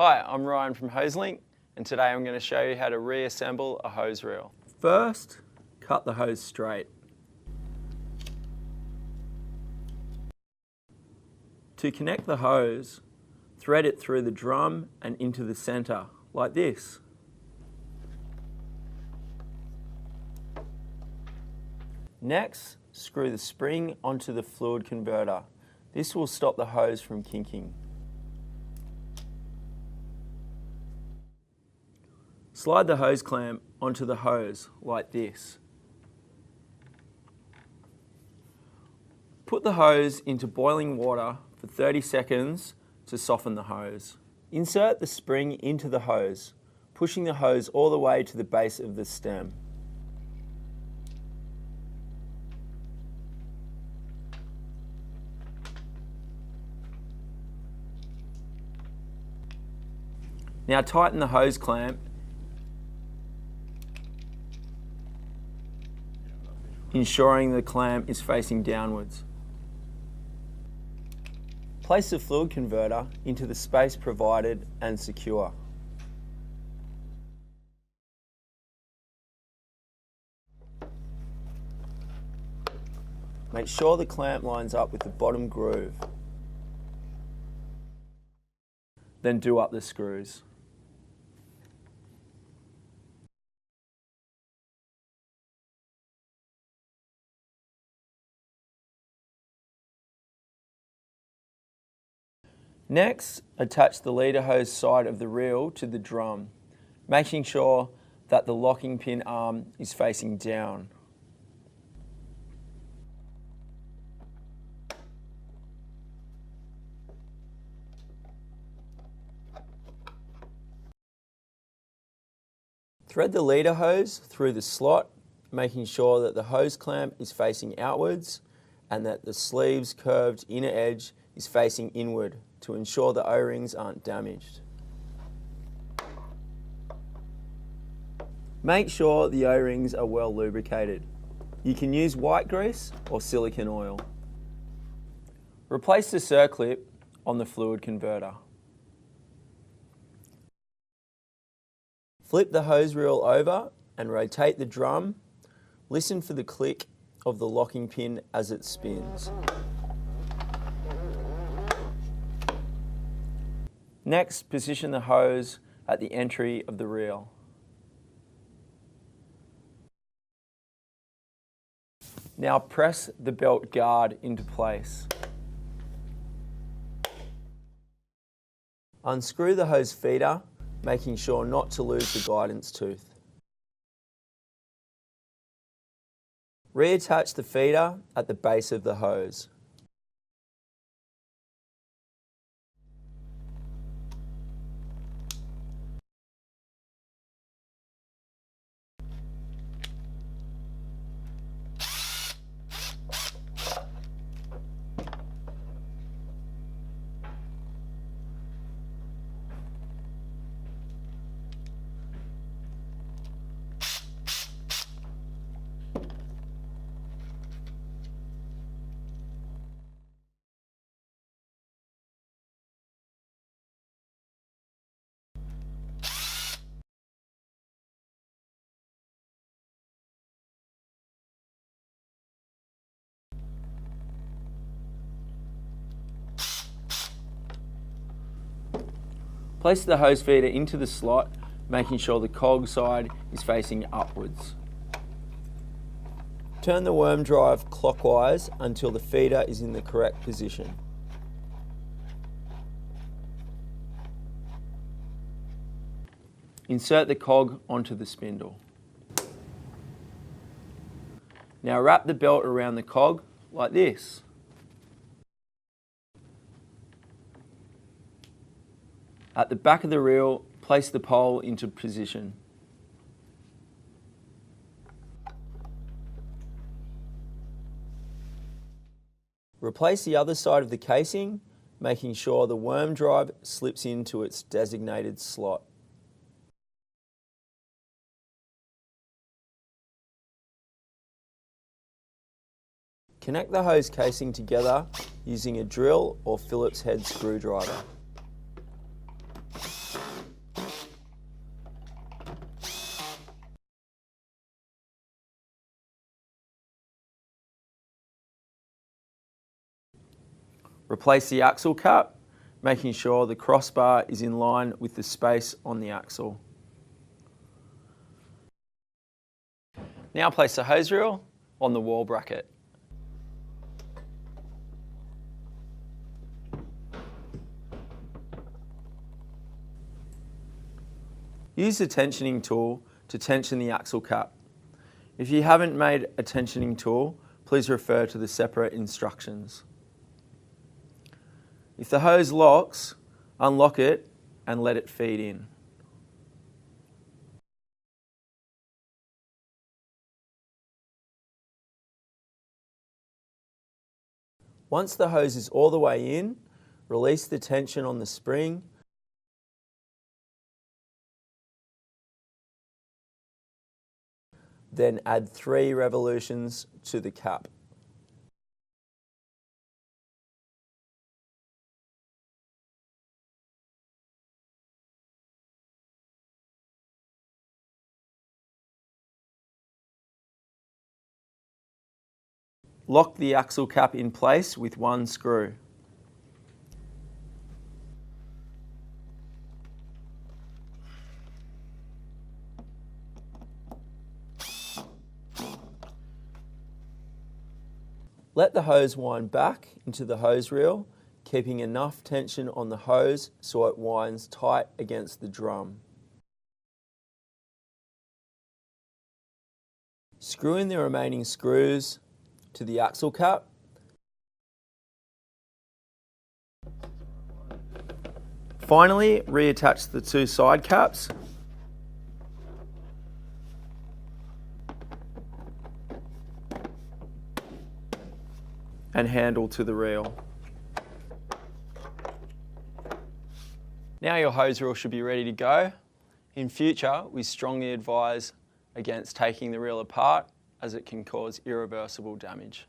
Hi, I'm Ryan from Hoselink, and today I'm going to show you how to reassemble a hose reel. First, cut the hose straight. To connect the hose, thread it through the drum and into the centre, like this. Next, screw the spring onto the fluid converter. This will stop the hose from kinking. Slide the hose clamp onto the hose like this. Put the hose into boiling water for 30 seconds to soften the hose. Insert the spring into the hose, pushing the hose all the way to the base of the stem. Now tighten the hose clamp ensuring the clamp is facing downwards. Place the fluid converter into the space provided and secure. Make sure the clamp lines up with the bottom groove. Then do up the screws. Next, attach the leader hose side of the reel to the drum, making sure that the locking pin arm is facing down. Thread the leader hose through the slot, making sure that the hose clamp is facing outwards and that the sleeve's curved inner edge is facing inward to ensure the O-rings aren't damaged. Make sure the O-rings are well lubricated. You can use white grease or silicone oil. Replace the circlip on the fluid converter. Flip the hose reel over and rotate the drum. Listen for the click of the locking pin as it spins. Next, position the hose at the entry of the reel. Now press the belt guard into place. Unscrew the hose feeder, making sure not to lose the guidance tooth. Reattach the feeder at the base of the hose. Place the hose feeder into the slot, making sure the cog side is facing upwards. Turn the worm drive clockwise until the feeder is in the correct position. Insert the cog onto the spindle. Now wrap the belt around the cog like this. At the back of the reel, place the pole into position. Replace the other side of the casing, making sure the worm drive slips into its designated slot. Connect the hose casing together using a drill or Phillips head screwdriver. Replace the axle cap, making sure the crossbar is in line with the space on the axle. Now place the hose reel on the wall bracket. Use the tensioning tool to tension the axle cap. If you haven't made a tensioning tool, please refer to the separate instructions. If the hose locks, unlock it and let it feed in. Once the hose is all the way in, release the tension on the spring . Then add 3 revolutions to the cap. Lock the axle cap in place with 1 screw. Let the hose wind back into the hose reel, keeping enough tension on the hose so it winds tight against the drum. Screw in the remaining screws to the axle cap. Finally, reattach the 2 side caps. And handle to the reel. Now your hose reel should be ready to go. In future, we strongly advise against taking the reel apart as it can cause irreversible damage.